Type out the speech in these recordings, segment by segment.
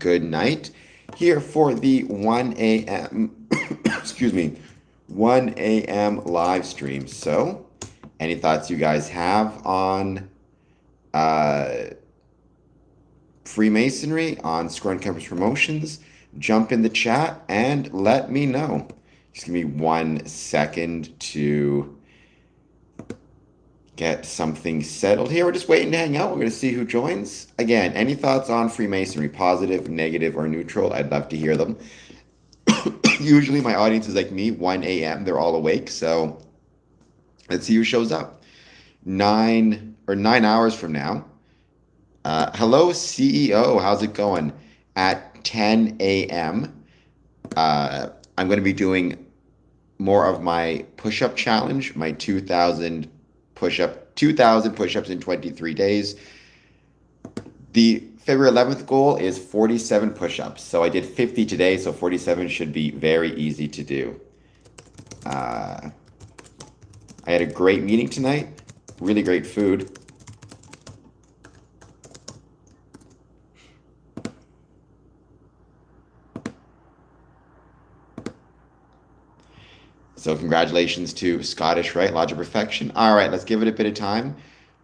good night here for the 1 a.m. excuse me, 1 a.m. live stream. So, any thoughts you guys have on uh, Freemasonry, on Square and Compass Promotions? Jump in the chat and let me know. Just give me 1 second to get something settled here. We're just waiting to hang out. We're going to see who joins. Again, any thoughts on Freemasonry, positive, negative, or neutral? I'd love to hear them. Usually my audience is like me, 1 a.m. They're all awake. So let's see who shows up. 9 hours from now. Hello, CEO. How's it going? At 10 a.m., I'm going to be doing more of my push-up challenge, my 2,000 push-ups in 23 days. The February 11th goal is 47 push-ups. So I did 50 today, so 47 should be very easy to do. I had a great meeting tonight, really great food. So congratulations to Scottish Rite, Lodge of Perfection. All right, let's give it a bit of time.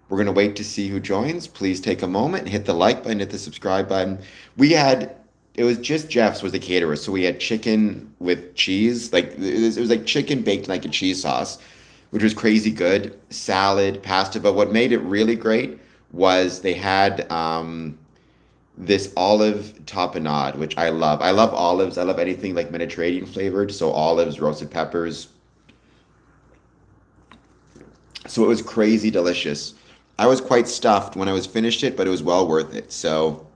We're going to wait to see who joins. Please take a moment, hit the like button, hit the subscribe button. It was just Jeff's was the caterer. So we had chicken with cheese. It was like chicken baked in like a cheese sauce, which was crazy good. Salad, pasta. But what made it really great was they had this olive tapenade, which I love. I love olives. I love anything like Mediterranean flavored. So olives, roasted peppers. So it was crazy delicious. I was quite stuffed when I was finished it, but it was well worth it. So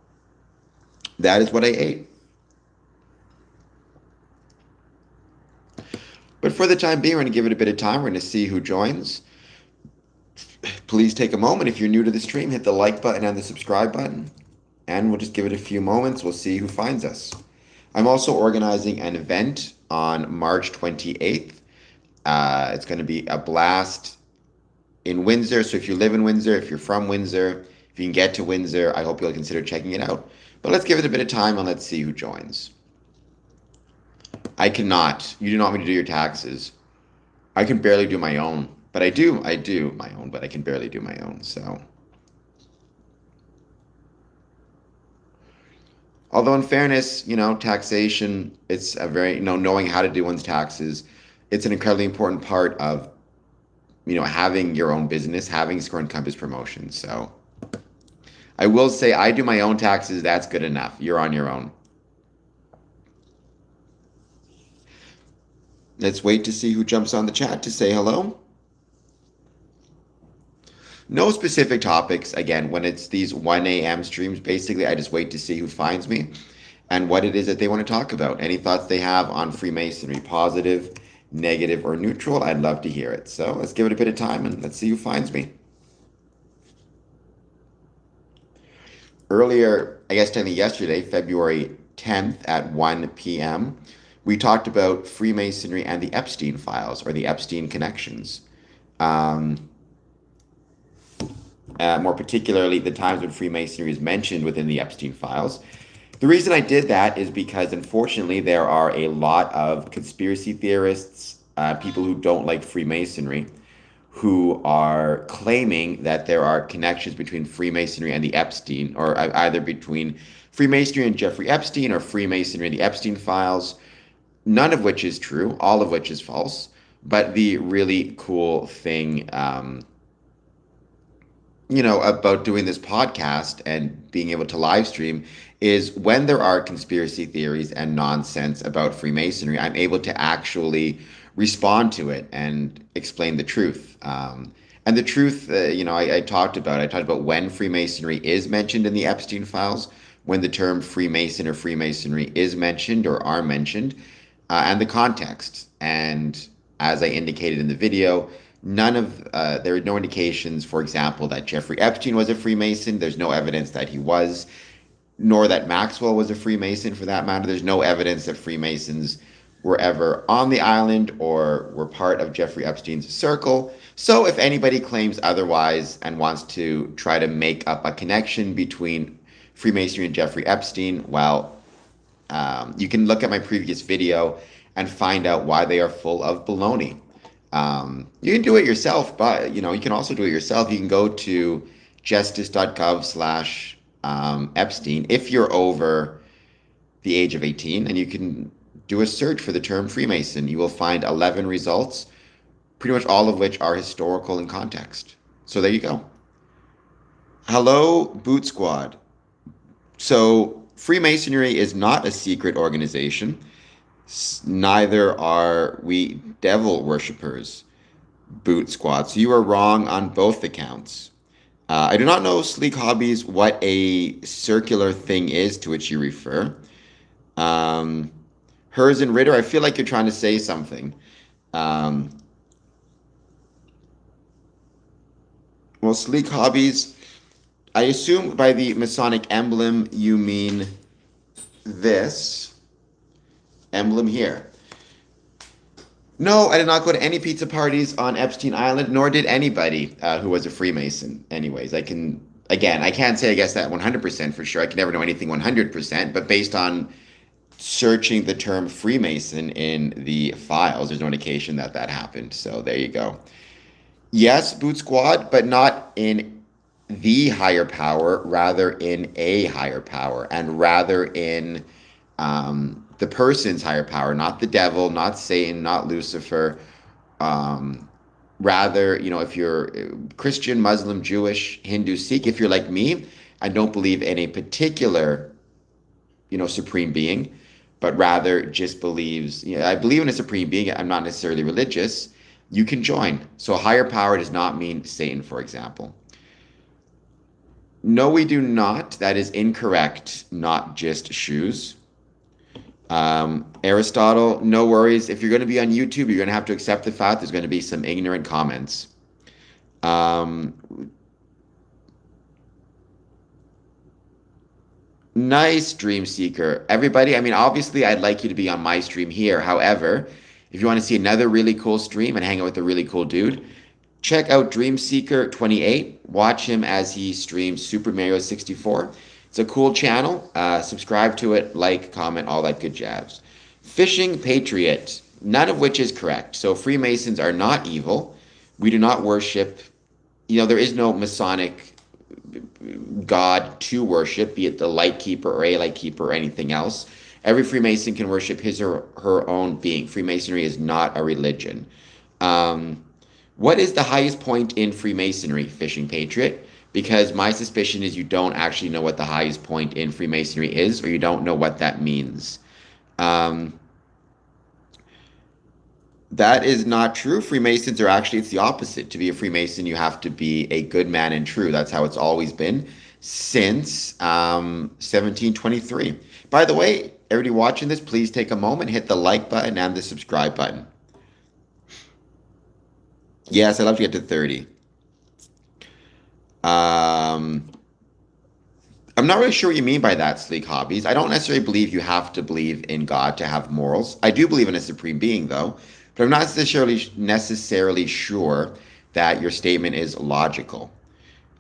that is what I ate. But for the time being, we're going to give it a bit of time. We're going to see who joins. Please take a moment. If you're new to the stream, hit the like button and the subscribe button. And we'll just give it a few moments. We'll see who finds us. I'm also organizing an event on March 28th. It's going to be a blast in Windsor. So if you live in Windsor, if you're from Windsor, if you can get to Windsor, I hope you'll consider checking it out. But let's give it a bit of time and let's see who joins. I cannot. You do not want me to do your taxes. I can barely do my own. But I do my own, but I can barely do my own. So, although in fairness, taxation, it's a very, knowing how to do one's taxes, it's an incredibly important part of, having your own business, having Square and Compass Promotions. So I will say I do my own taxes. That's good enough. You're on your own. Let's wait to see who jumps on the chat to say hello. No specific topics. Again, when it's these 1 a.m. streams, basically, I just wait to see who finds me and what it is that they want to talk about. Any thoughts they have on Freemasonry, positive, negative, or neutral, I'd love to hear it. So let's give it a bit of time and let's see who finds me. Earlier, I guess technically yesterday, February 10th at 1 p.m., we talked about Freemasonry and the Epstein files or the Epstein connections. More particularly, the times when Freemasonry is mentioned within the Epstein files. The reason I did that is because, unfortunately, there are a lot of conspiracy theorists, people who don't like Freemasonry, who are claiming that there are connections between Freemasonry and the Epstein, or either between Freemasonry and Jeffrey Epstein or Freemasonry and the Epstein files, none of which is true, all of which is false. But the really cool thing about doing this podcast and being able to live stream is when there are conspiracy theories and nonsense about Freemasonry, I'm able to actually respond to it and explain the truth. And the truth, I talked about when Freemasonry is mentioned in the Epstein files, when the term Freemason or Freemasonry is mentioned or are mentioned, and the context. And as I indicated in the video, there are no indications, for example, that Jeffrey Epstein was a Freemason. There's no evidence that he was, nor that Maxwell was a Freemason for that matter. There's no evidence that Freemasons were ever on the island or were part of Jeffrey Epstein's circle. So if anybody claims otherwise and wants to try to make up a connection between Freemasonry and Jeffrey Epstein, well, you can look at my previous video and find out why they are full of baloney. You can do it yourself, but you can also do it yourself. You can go to justice.gov/Epstein if you're over the age of 18, and you can do a search for the term Freemason. You will find 11 results, pretty much all of which are historical in context. So there you go. Hello, Boot Squad. So Freemasonry is not a secret organization. Neither are we devil worshippers, Boot Squad. So you are wrong on both accounts. I do not know, Sleek Hobbies, what a circular thing is to which you refer. Hers and Ritter, I feel like you're trying to say something. Well, Sleek Hobbies, I assume by the Masonic emblem you mean this emblem here. No, I did not go to any pizza parties on Epstein Island, nor did anybody who was a Freemason. Anyways, I can't say I guess that 100% for sure. I can never know anything 100%, but based on searching the term Freemason in the files, there's no indication that happened. So there you go. Yes, Boot Squad, but not in the higher power, rather in a higher power, and rather in the person's higher power, not the devil, not Satan, not Lucifer. Rather, if you're Christian, Muslim, Jewish, Hindu, Sikh, if you're like me, I don't believe in a particular, supreme being, but rather just believes, I believe in a supreme being. I'm not necessarily religious. You can join. So a higher power does not mean Satan, for example. No, we do not. That is incorrect. Not just shoes. Aristotle, no worries. If you're going to be on YouTube, you're going to have to accept the fact there's going to be some ignorant comments. Nice, Dream Seeker. Everybody, obviously, I'd like you to be on my stream here. However, if you want to see another really cool stream and hang out with a really cool dude, check out Dream Seeker 28. Watch him as he streams Super Mario 64. It's a cool channel. Subscribe to it, like, comment, all that good jazz. Fishing Patriot, none of which is correct. So Freemasons are not evil. We do not worship, there is no Masonic God to worship, be it the light keeper or a light keeper or anything else. Every Freemason can worship his or her own being. Freemasonry is not a religion. What is the highest point in Freemasonry, Fishing Patriot? Because my suspicion is you don't actually know what the highest point in Freemasonry is, or you don't know what that means. That is not true. Freemasons are actually, it's the opposite. To be a Freemason, you have to be a good man and true. That's how it's always been since 1723. By the way, everybody watching this, please take a moment, hit the like button and the subscribe button. Yes, I'd love to get to 30. I'm not really sure what you mean by that, Sleek Hobbies. I don't necessarily believe you have to believe in God to have morals. I do believe in a supreme being, though, but I'm not necessarily sure that your statement is logical.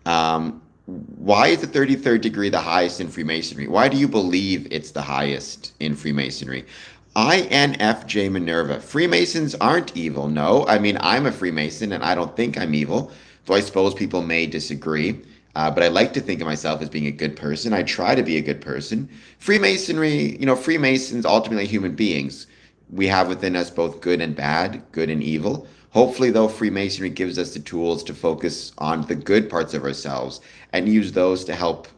Why is the 33rd degree the highest in Freemasonry? Why do you believe it's the highest in Freemasonry? INFJ Minerva. Freemasons aren't evil, no. I'm a Freemason, and I don't think I'm evil, though I suppose people may disagree. But I like to think of myself as being a good person. I try to be a good person. Freemasonry, Freemasons, ultimately human beings. We have within us both good and bad, good and evil. Hopefully, though, Freemasonry gives us the tools to focus on the good parts of ourselves and use those to help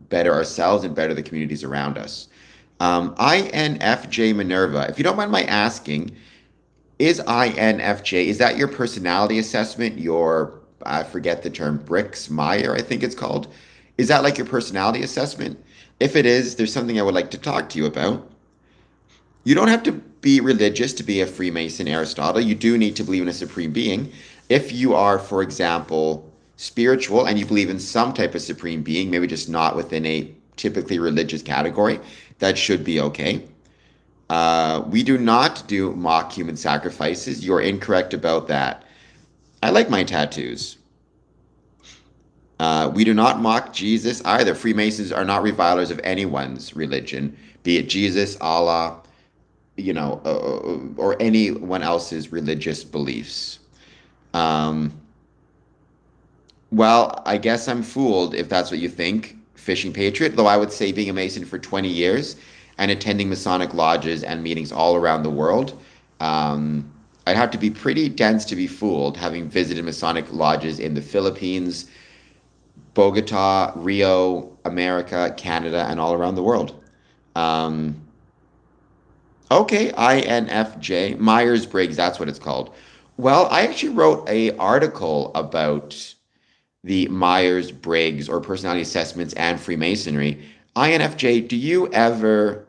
better ourselves and better the communities around us. INFJ Minerva, if you don't mind my asking, is INFJ, is that your personality assessment, I forget the term, Bricks Meyer, I think it's called? Is that like your personality assessment? If it is, there's something I would like to talk to you about. You don't have to be religious to be a Freemason, Aristotle. You do need to believe in a supreme being. If you are, for example, spiritual and you believe in some type of supreme being, maybe just not within a typically religious category, that should be okay. We do not do mock human sacrifices. You're incorrect about that. I like my tattoos. We do not mock Jesus either. Freemasons are not revilers of anyone's religion, be it Jesus, Allah, or anyone else's religious beliefs. Um, well, I guess I'm fooled if that's what you think, Fishing Patriot, though I would say being a Mason for 20 years and attending Masonic lodges and meetings all around the world, um, I'd have to be pretty dense to be fooled, having visited Masonic lodges in the Philippines, Bogota, Rio, America, Canada, and all around the world. Um, okay, INFJ, Myers-Briggs, that's what it's called. Well, I actually wrote a article about the Myers-Briggs or personality assessments and Freemasonry. INFJ, do you ever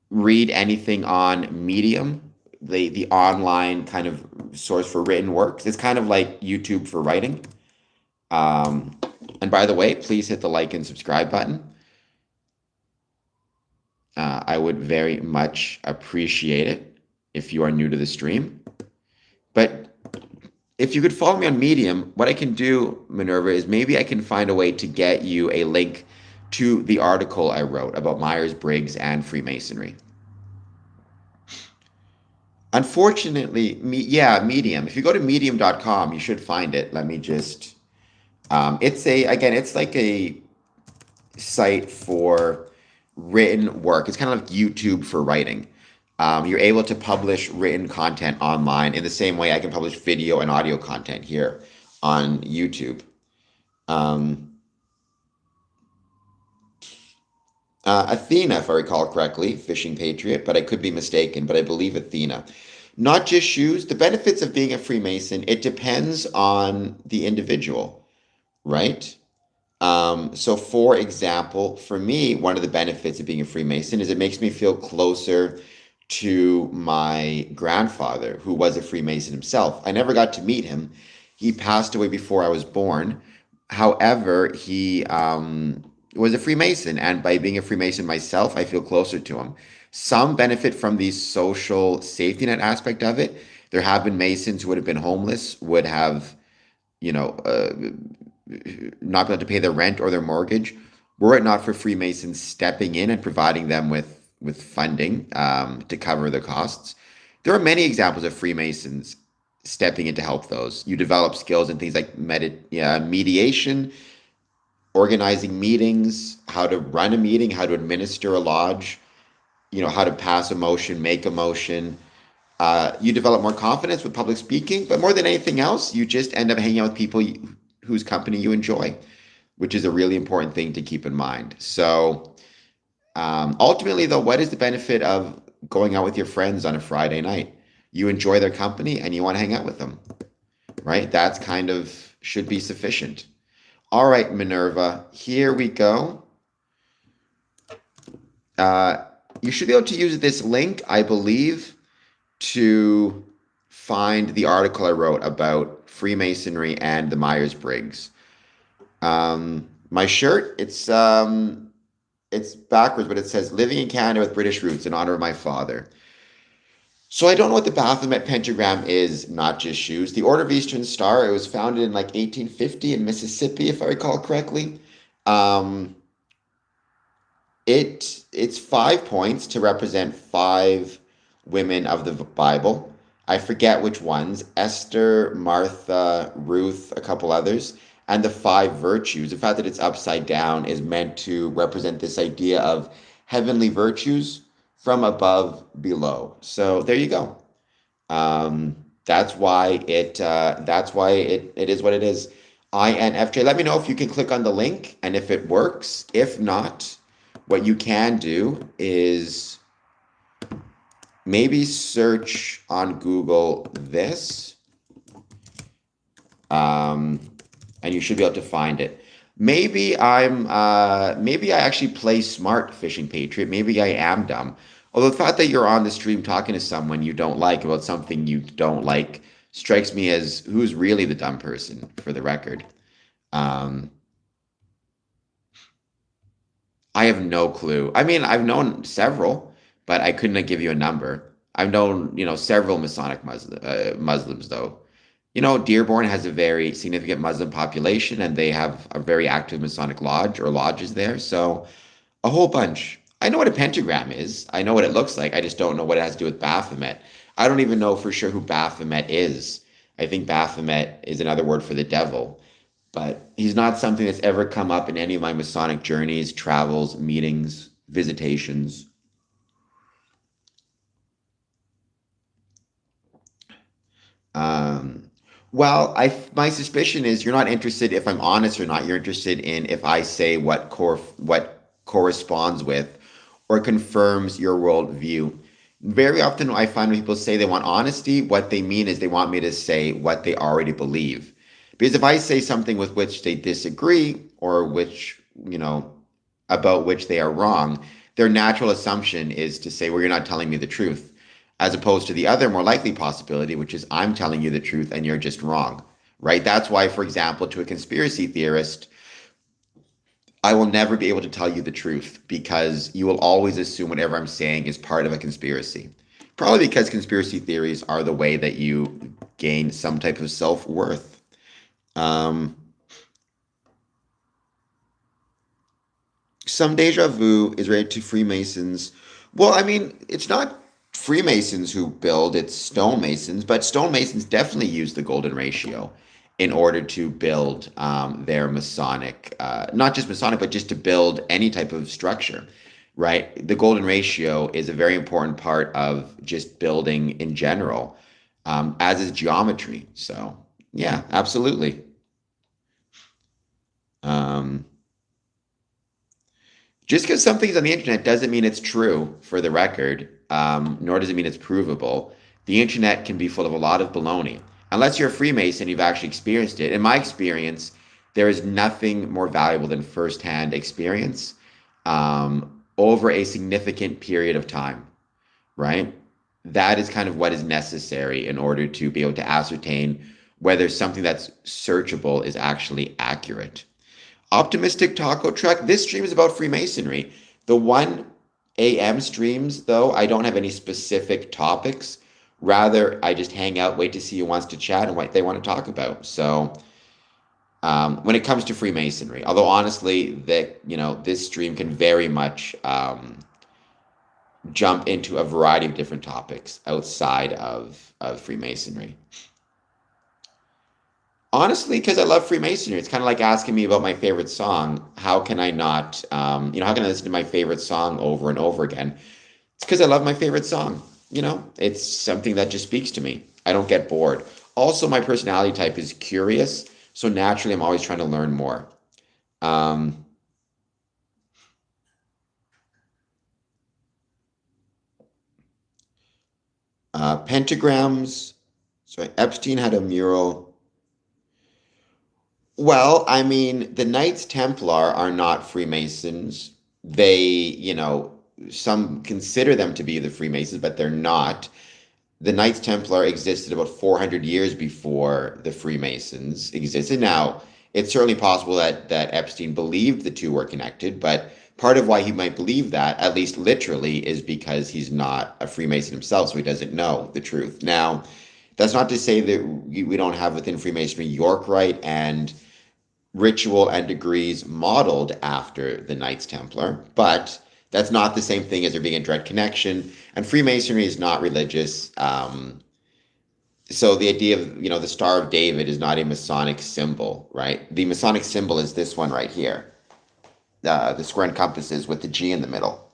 read anything on Medium, the online kind of source for written works? It's kind of like YouTube for writing. Um, and by the way, please hit the like and subscribe button. I would very much appreciate it if you are new to the stream. But if you could follow me on Medium, what I can do, Minerva, is maybe I can find a way to get you a link to the article I wrote about Myers-Briggs and Freemasonry. Unfortunately, Medium. If you go to medium.com, you should find it. Let me just it's like a site for written work. It's kind of like YouTube for writing. You're able to publish written content online in the same way I can publish video and audio content here on YouTube. Athena, if I recall correctly, Fishing Patriot, but I could be mistaken, but I believe Athena. Not just shoes, the benefits of being a Freemason, it depends on the individual, right? So for example, for me, one of the benefits of being a Freemason is it makes me feel closer to my grandfather, who was a Freemason himself. I never got to meet him. He passed away before I was born. However, he was a Freemason, and by being a Freemason myself, I feel closer to him. Some benefit from the social safety net aspect of it. There have been Masons who would have been homeless, would have, you know, not been able to pay their rent or their mortgage, were it not for Freemasons stepping in and providing them with funding to cover the costs. There are many examples of Freemasons stepping in to help those. You develop skills in things like mediation, organizing meetings, how to run a meeting, how to administer a lodge, how to pass a motion, make a motion. You develop more confidence with public speaking, but more than anything else, you just end up hanging out with people whose company you enjoy, which is a really important thing to keep in mind. So ultimately, though, what is the benefit of going out with your friends on a Friday night? You enjoy their company and you want to hang out with them, right? That's kind of should be sufficient. All right, Minerva, here we go. You should be able to use this link, I believe, to find the article I wrote about Freemasonry and the Myers-Briggs. My shirt, it's backwards, but it says "Living in Canada with British Roots" in honor of my father. So I don't know what the Baphomet pentagram is, not just shoes. The Order of Eastern Star, it was founded in like 1850 in Mississippi, if I recall correctly. It's 5 points to represent 5 women of the Bible. I forget which ones: Esther, Martha, Ruth, a couple others, and the 5 virtues. The fact that it's upside down is meant to represent this idea of heavenly virtues from above below. So there you go. That's why it is what it is. INFJ. Let me know if you can click on the link and if it works. If not, what you can do is maybe search on Google this, and you should be able to find it. Maybe I actually play smart, Fishing Patriot. Maybe I am dumb. Although the fact that you're on the stream talking to someone you don't like about something you don't like strikes me as who's really the dumb person, for the record. I have no clue. I mean, I've known several, but I couldn't give you a number. I've known, several Masonic Muslims, though. Dearborn has a very significant Muslim population, and they have a very active Masonic lodge or lodges there. So a whole bunch. I know what a pentagram is. I know what it looks like. I just don't know what it has to do with Baphomet. I don't even know for sure who Baphomet is. I think Baphomet is another word for the devil, but he's not something that's ever come up in any of my Masonic journeys, travels, meetings, visitations. Um, well, my suspicion is you're not interested if I'm honest or not. You're interested in if I say what corresponds with or confirms your worldview. Very often, I find when people say they want honesty, what they mean is they want me to say what they already believe. Because if I say something with which they disagree or which, about which they are wrong, their natural assumption is to say, well, you're not telling me the truth, as opposed to the other more likely possibility, which is I'm telling you the truth and you're just wrong, right? That's why, for example, to a conspiracy theorist, I will never be able to tell you the truth because you will always assume whatever I'm saying is part of a conspiracy. Probably because conspiracy theories are the way that you gain some type of self-worth. Um, some deja vu is related to Freemasons. Well, I mean, it's not Freemasons who build, it's stonemasons, but stonemasons definitely use the golden ratio in order to build their Masonic, not just Masonic, but just to build any type of structure, right? The golden ratio is a very important part of just building in general, as is geometry. So, yeah, absolutely. Um, Just because something's on the internet doesn't mean it's true, for the record, nor does it mean it's provable. The internet can be full of a lot of baloney. Unless you're a Freemason, you've actually experienced it. In my experience, there is nothing more valuable than firsthand experience over a significant period of time, right? That is kind of what is necessary in order to be able to ascertain whether something that's searchable is actually accurate. Optimistic Taco Truck. This stream is about Freemasonry. The 1 a.m. streams, though, I don't have any specific topics. Rather, I just hang out, wait to see who wants to chat and what they want to talk about. So, when it comes to Freemasonry, although honestly, this stream can very much jump into a variety of different topics outside of Freemasonry. Honestly, because I love Freemasonry. It's kind of like asking me about my favorite song. How can I not, how can I listen to my favorite song over and over again? It's because I love my favorite song. It's something that just speaks to me. I don't get bored. Also, my personality type is curious, so naturally, I'm always trying to learn more. Um, Pentagrams. Sorry, Epstein had a mural. Well, I mean, the Knights Templar are not Freemasons. Some consider them to be the Freemasons, but they're not. The Knights Templar existed about 400 years before the Freemasons existed. Now, it's certainly possible that Epstein believed the two were connected, but part of why he might believe that, at least literally, is because he's not a Freemason himself, so he doesn't know the truth. Now, that's not to say that we don't have within Freemasonry York Rite and ritual and degrees modeled after the Knights Templar, but that's not the same thing as there being a direct connection. And Freemasonry is not religious. So the idea of, the Star of David is not a Masonic symbol, right? The Masonic symbol is this one right here. The square and compasses with the G in the middle.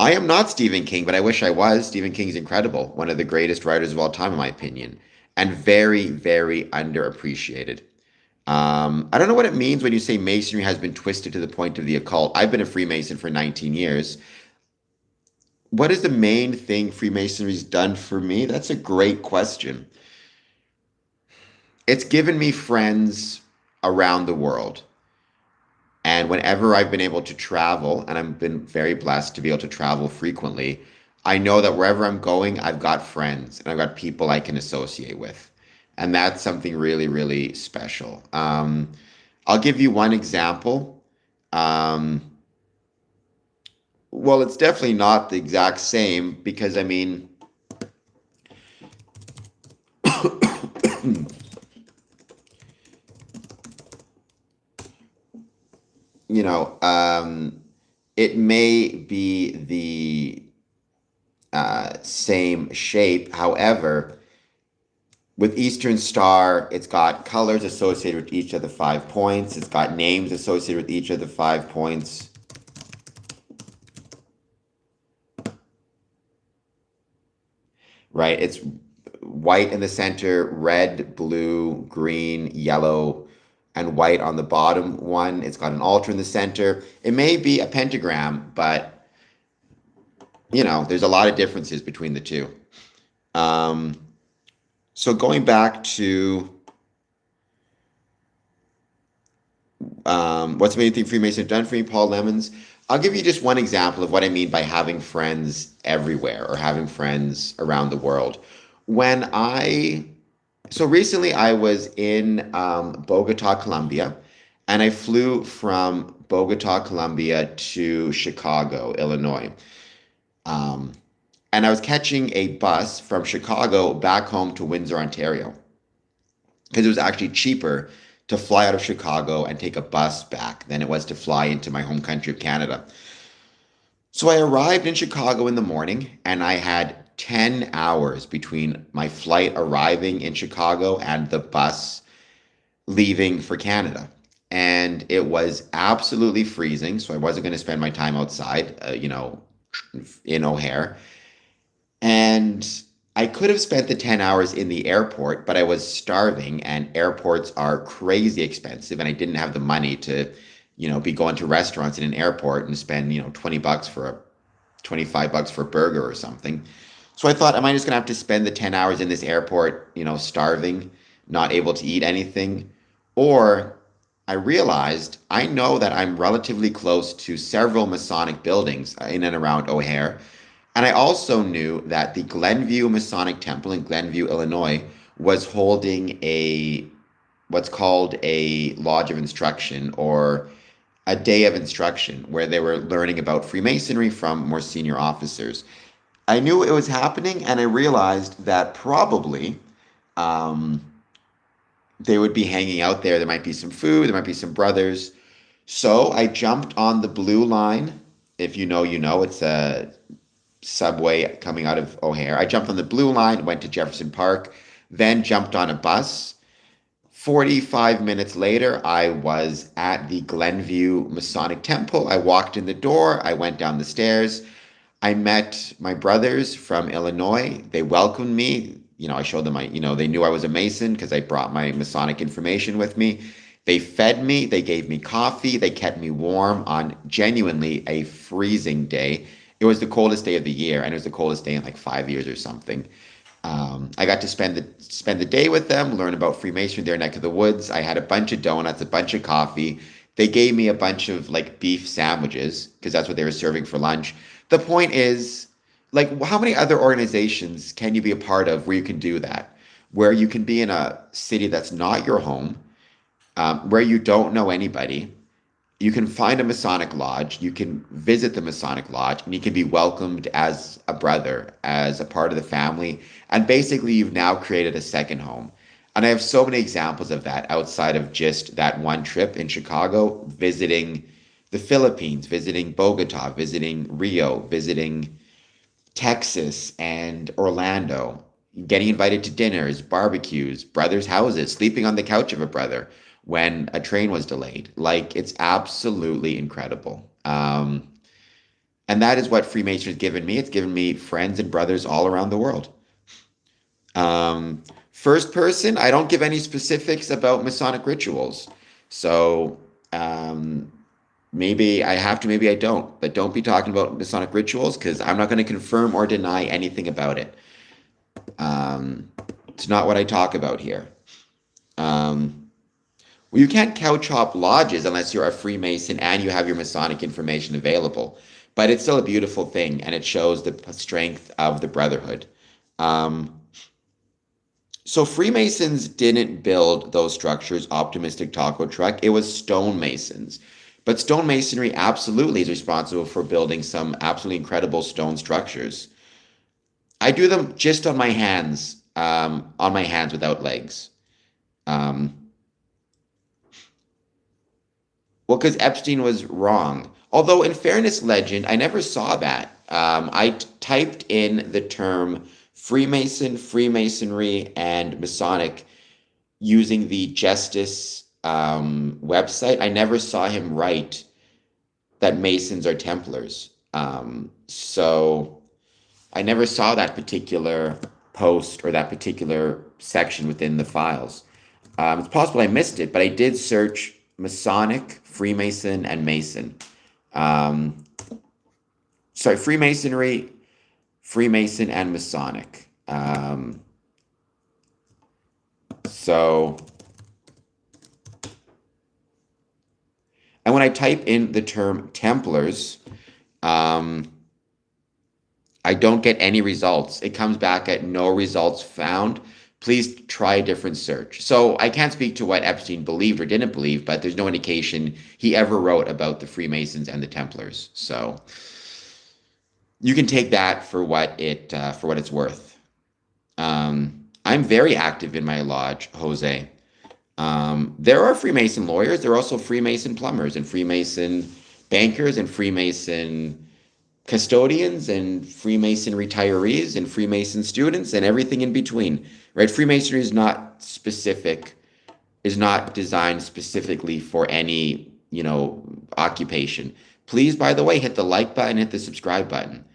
I am not Stephen King, but I wish I was. Stephen King's incredible. One of the greatest writers of all time, in my opinion, and very, very underappreciated. I don't know what it means when you say Masonry has been twisted to the point of the occult. I've been a Freemason for 19 years. What is the main thing Freemasonry's done for me? That's a great question. It's given me friends around the world. And whenever I've been able to travel, and I've been very blessed to be able to travel frequently, I know that wherever I'm going, I've got friends and I've got people I can associate with. And that's something really, really special. I'll give you one example. Um, well, it's definitely not the exact same because, I mean, it may be the same shape. However, with Eastern Star, it's got colors associated with each of the 5 points. It's got names associated with each of the 5 points. Right? It's white in the center, red, blue, green, yellow, and white on the bottom one. It's got an altar in the center. It may be a pentagram, but there's a lot of differences between the two. So going back to what's made you think Freemasons have done for me, Paul Lemons. I'll give you just one example of what I mean by having friends everywhere or having friends around the world. So recently I was in Bogota, Colombia, and I flew from Bogota, Colombia to Chicago, Illinois. Um, and I was catching a bus from Chicago back home to Windsor, Ontario, because it was actually cheaper to fly out of Chicago and take a bus back than it was to fly into my home country of Canada. So I arrived in Chicago in the morning and I had 10 hours between my flight arriving in Chicago and the bus leaving for Canada. And it was absolutely freezing. So I wasn't going to spend my time outside, in O'Hare. And I could have spent the 10 hours in the airport, but I was starving and airports are crazy expensive. And I didn't have the money to, be going to restaurants in an airport and spend, $20 for $25 for a burger or something. So I thought, am I just going to have to spend the 10 hours in this airport, starving, not able to eat anything? Or I realized I know that I'm relatively close to several Masonic buildings in and around O'Hare. And I also knew that the Glenview Masonic Temple in Glenview, Illinois, was holding what's called a Lodge of Instruction or a day of instruction where they were learning about Freemasonry from more senior officers. I knew it was happening, and I realized that probably um, they would be hanging out there. There might be some food, there might be some brothers. So I jumped on the blue line. If you know, it's a subway coming out of O'Hare. I jumped on the blue line, went to Jefferson Park, then jumped on a bus. 45 minutes later, I was at the Glenview Masonic Temple. I walked in the door, I went down the stairs. I met my brothers from Illinois. They welcomed me. I showed them they knew I was a Mason because I brought my Masonic information with me. They fed me, they gave me coffee, they kept me warm on genuinely a freezing day. It was the coldest day of the year, and it was the coldest day in like 5 years or something. I got to spend the day with them, learn about Freemasonry, their neck of the woods. I had a bunch of donuts, a bunch of coffee. They gave me a bunch of like beef sandwiches because that's what they were serving for lunch. The point is, like, how many other organizations can you be a part of where you can do that? Where you can be in a city that's not your home, where you don't know anybody. You can find a Masonic lodge, you can visit the Masonic lodge, and you can be welcomed as a brother, as a part of the family. And basically, you've now created a second home. And I have so many examples of that outside of just that one trip in Chicago, visiting the Philippines, visiting Bogota, visiting Rio, visiting Texas and Orlando, getting invited to dinners, barbecues, brothers' houses, sleeping on the couch of a brother when a train was delayed. Like, it's absolutely incredible. And that is what Freemasonry has given me. It's given me friends and brothers all around the world. First person, I don't give any specifics about Masonic rituals. So maybe I have to, maybe I don't. But don't be talking about Masonic rituals because I'm not going to confirm or deny anything about it. It's not what I talk about here. Well, you can't couch hop lodges unless you're a Freemason and you have your Masonic information available. But it's still a beautiful thing, and it shows the strength of the brotherhood. So Freemasons didn't build those structures, optimistic taco truck. It was stonemasons. But stonemasonry absolutely is responsible for building some absolutely incredible stone structures. I do them just on my hands without legs. Well, because Epstein was wrong. Although, in fairness, legend, I never saw that. Typed in the term Freemason, Freemasonry, and Masonic using the Justice website. I never saw him write that Masons are Templars. So I never saw that particular post or that particular section within the files. It's possible I missed it, but I did search Masonic, Freemason, and Mason. Um, sorry, Freemasonry, Freemason, and Masonic. So, and when I type in the term Templars, um, I don't get any results. It comes back at no results found. Please try a different search. So I can't speak to what Epstein believed or didn't believe, but there's no indication he ever wrote about the Freemasons and the Templars. So you can take that for what it's worth. I'm very active in my lodge, Jose. There are Freemason lawyers. There are also Freemason plumbers and Freemason bankers and Freemason custodians and Freemason retirees and Freemason students and everything in between, right? Freemasonry is not designed specifically for any, occupation. Please, by the way, hit the like button, hit the subscribe button.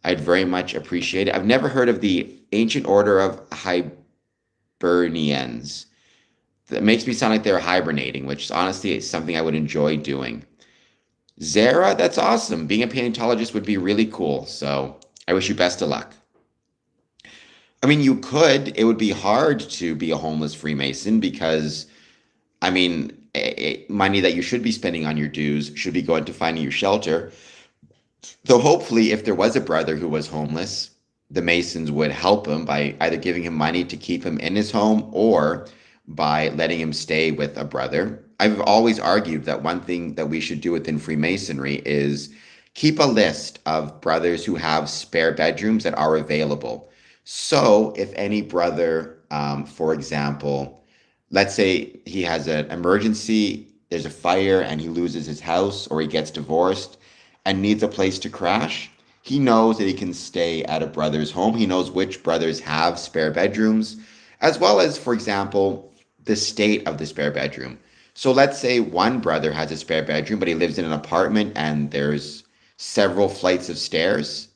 I'd very much appreciate it. I've never heard of the Ancient Order of Hibernians. That makes me sound like they're hibernating, which honestly is something I would enjoy doing. Zara, that's awesome. Being a paleontologist would be really cool. So I wish you best of luck. I mean, you could. It would be hard to be a homeless Freemason because, I mean, money that you should be spending on your dues should be going to finding you shelter. Though hopefully, if there was a brother who was homeless, the Masons would help him by either giving him money to keep him in his home or by letting him stay with a brother. I've always argued that one thing that we should do within Freemasonry is keep a list of brothers who have spare bedrooms that are available. So if any brother, for example, let's say he has an emergency, there's a fire and he loses his house or he gets divorced and needs a place to crash, he knows that he can stay at a brother's home. He knows which brothers have spare bedrooms, as well as, for example, the state of the spare bedroom. So let's say one brother has a spare bedroom, but he lives in an apartment and there's several flights of stairs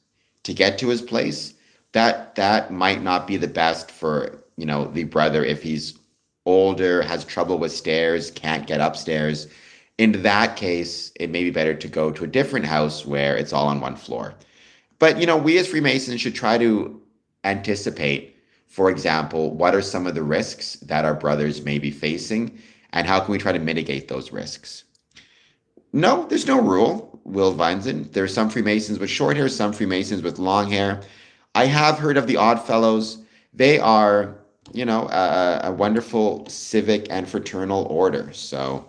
to get to his place. That might not be the best for, the brother if he's older, has trouble with stairs, can't get upstairs. In that case, it may be better to go to a different house where it's all on one floor. But, we as Freemasons should try to anticipate, for example, what are some of the risks that our brothers may be facing, and how can we try to mitigate those risks? No, there's no rule, Will Vinson. There are some Freemasons with short hair, some Freemasons with long hair. I have heard of the Odd Fellows. They are, a wonderful civic and fraternal order. So,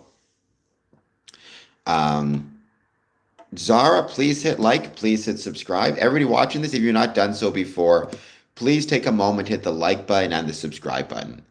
Zara, please hit like, please hit subscribe. Everybody watching this, if you're not done so before, please take a moment, hit the like button and the subscribe button.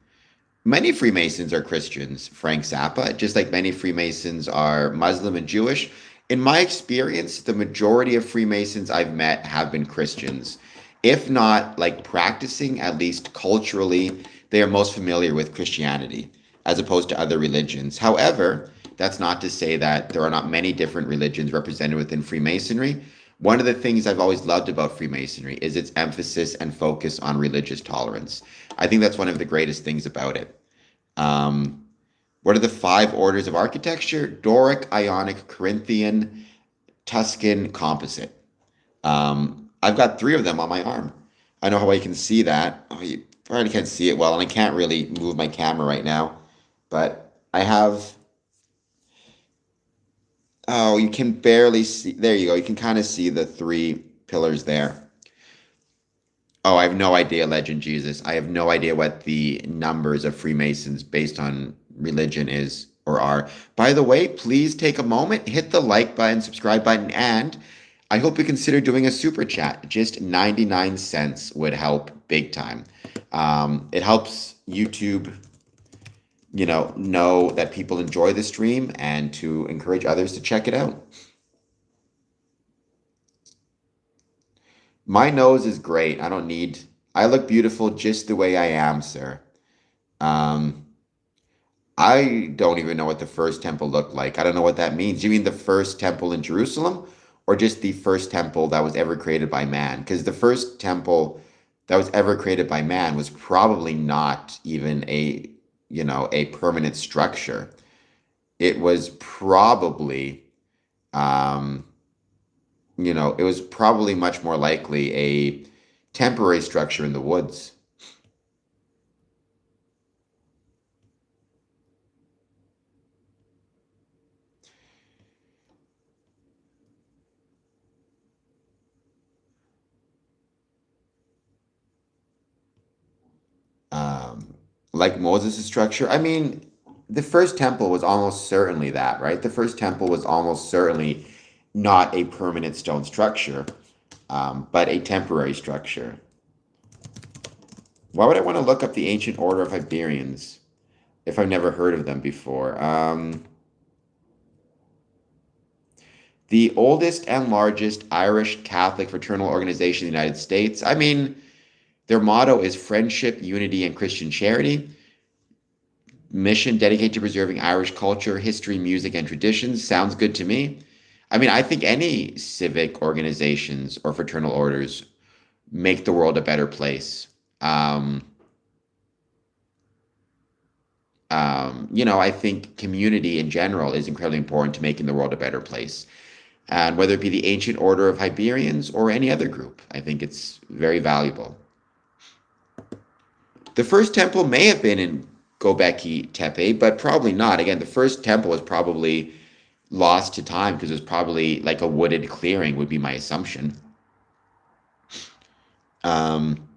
Many Freemasons are Christians, Frank Zappa, just like many Freemasons are Muslim and Jewish. In my experience, the majority of Freemasons I've met have been Christians. If not like practicing, at least culturally, they are most familiar with Christianity as opposed to other religions. However, that's not to say that there are not many different religions represented within Freemasonry. One of the things I've always loved about Freemasonry is its emphasis and focus on religious tolerance. I think that's one of the greatest things about it. What are the 5 orders of architecture? Doric, Ionic, Corinthian, Tuscan, Composite. I've got 3 of them on my arm. I know how I can see that. Oh, you probably can't see it well, and I can't really move my camera right now. But I have... Oh, you can barely see. There you go. You can kind of see the 3 pillars there. Oh, I have no idea, Legend Jesus. I have no idea what the numbers of Freemasons based on religion is or are. By the way, please take a moment, hit the like button, subscribe button, and I hope you consider doing a super chat. Just 99 cents would help big time. It helps YouTube know that people enjoy the stream and to encourage others to check it out. My nose is great. I look beautiful just the way I am, sir. Um, I don't even know what the first temple looked like. I don't know what that means. You mean the first temple in Jerusalem or just the first temple that was ever created by man? Because the first temple that was ever created by man was probably not even a permanent structure. It was probably, um, it was probably much more likely a temporary structure in the woods. um, like Moses' structure. I mean, the first temple was almost certainly that, right? The first temple was almost certainly not a permanent stone structure, but a temporary structure. Why would I want to look up the ancient order of Iberians if I've never heard of them before? The oldest and largest Irish Catholic fraternal organization in the United States. I mean, their motto is friendship, unity, and Christian charity. Mission dedicated to preserving Irish culture, history, music, and traditions. Sounds good to me. I mean, I think any civic organizations or fraternal orders make the world a better place. Um, I think community in general is incredibly important to making the world a better place. And whether it be the Ancient Order of Iberians or any other group, I think it's very valuable. The first temple may have been in Göbekli Tepe, but probably not. Again, the first temple was probably lost to time because it was probably like a wooded clearing, would be my assumption. Um,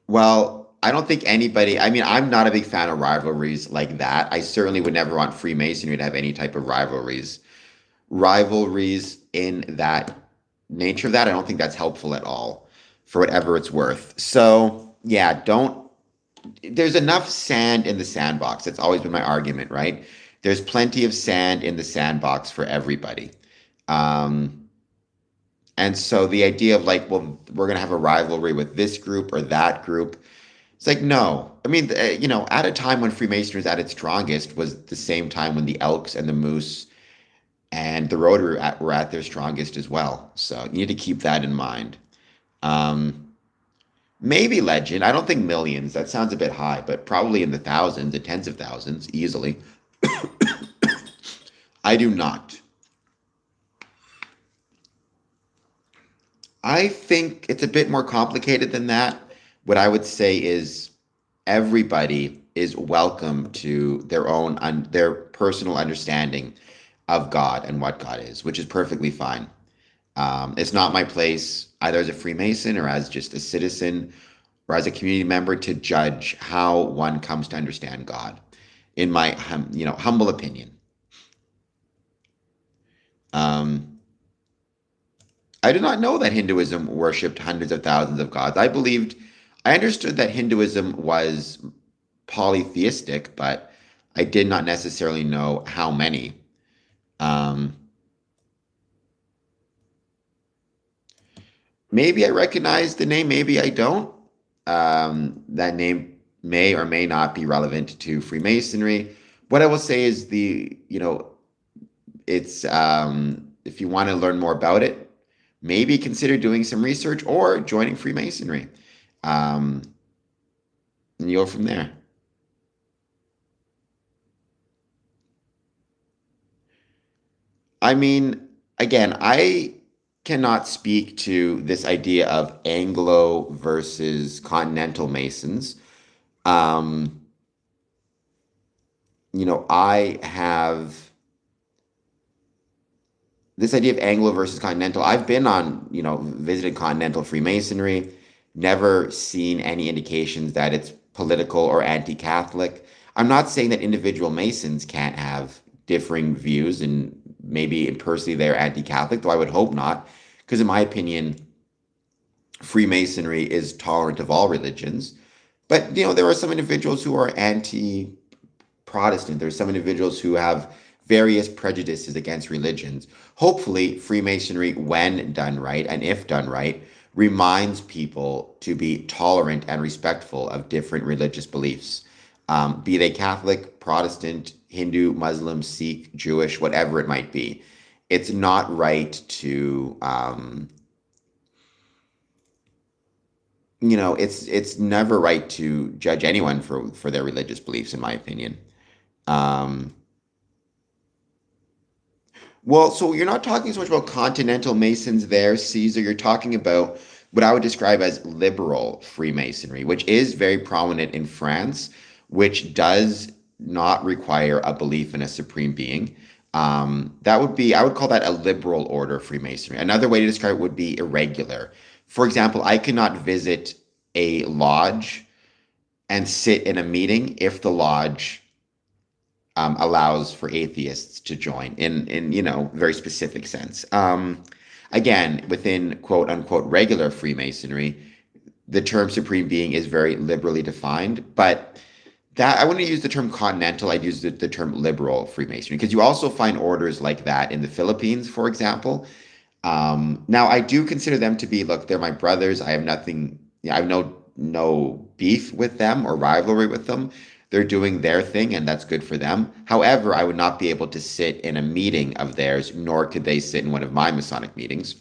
well, I don't think anybody, I mean, I'm not a big fan of rivalries like that. I certainly would never want Freemasonry to have any type of rivalries. Rivalries in that nature of that, I don't think that's helpful at all for whatever it's worth. So, yeah, there's enough sand in the sandbox. That's always been my argument, right? There's plenty of sand in the sandbox for everybody. Um, and so the idea of like, well, we're going to have a rivalry with this group or that group, it's like, no. I mean, at a time when Freemasonry was at its strongest was the same time when the Elks and the Moose and the Rotary were at their strongest as well. So you need to keep that in mind. Um, Maybe legend. I don't think millions. That sounds a bit high, but probably in the thousands, the tens of thousands, easily. I do not. I think it's a bit more complicated than that. What I would say is everybody is welcome to their personal understanding of God and what God is, which is perfectly fine. It's not my place, either as a Freemason or as just a citizen or as a community member, to judge how one comes to understand God, in my humble opinion. Um, I did not know that Hinduism worshipped hundreds of thousands of gods. I understood that Hinduism was polytheistic, but I did not necessarily know how many. Um, Maybe I recognize the name, maybe I don't. That name may or may not be relevant to Freemasonry. What I will say is it's if you want to learn more about it, maybe consider doing some research or joining Freemasonry. Um, and you go from there. I mean, again, I cannot speak to this idea of Anglo versus Continental Masons. Um, I have this idea of Anglo versus Continental. I've been on, visited Continental Freemasonry, never seen any indications that it's political or anti-Catholic. I'm not saying that individual Masons can't have differing views and maybe personally they're anti-Catholic, though I would hope not, because in my opinion, Freemasonry is tolerant of all religions. But there are some individuals who are anti-Protestant. There's some individuals who have various prejudices against religions. Hopefully, Freemasonry, when done right and if done right, reminds people to be tolerant and respectful of different religious beliefs, be they Catholic, Protestant, Hindu, Muslim, Sikh, Jewish, whatever it might be. It's not right to, it's never right to judge anyone for their religious beliefs, in my opinion. Um, Well, so you're not talking so much about continental Masons there, Caesar. You're talking about what I would describe as liberal Freemasonry, which is very prominent in France, which does not require a belief in a supreme being. I would call that a liberal order of Freemasonry. Another way to describe it would be irregular. For example, I cannot visit a lodge and sit in a meeting if the lodge allows for atheists to join in very specific sense. Again, within quote unquote regular Freemasonry, the term supreme being is very liberally defined, but that I wouldn't use the term continental. I'd use the term liberal Freemasonry because you also find orders like that in the Philippines, for example. Now, I do consider them to be, look, they're my brothers. I have nothing, I have no beef with them or rivalry with them. They're doing their thing, and that's good for them. However, I would not be able to sit in a meeting of theirs, nor could they sit in one of my Masonic meetings.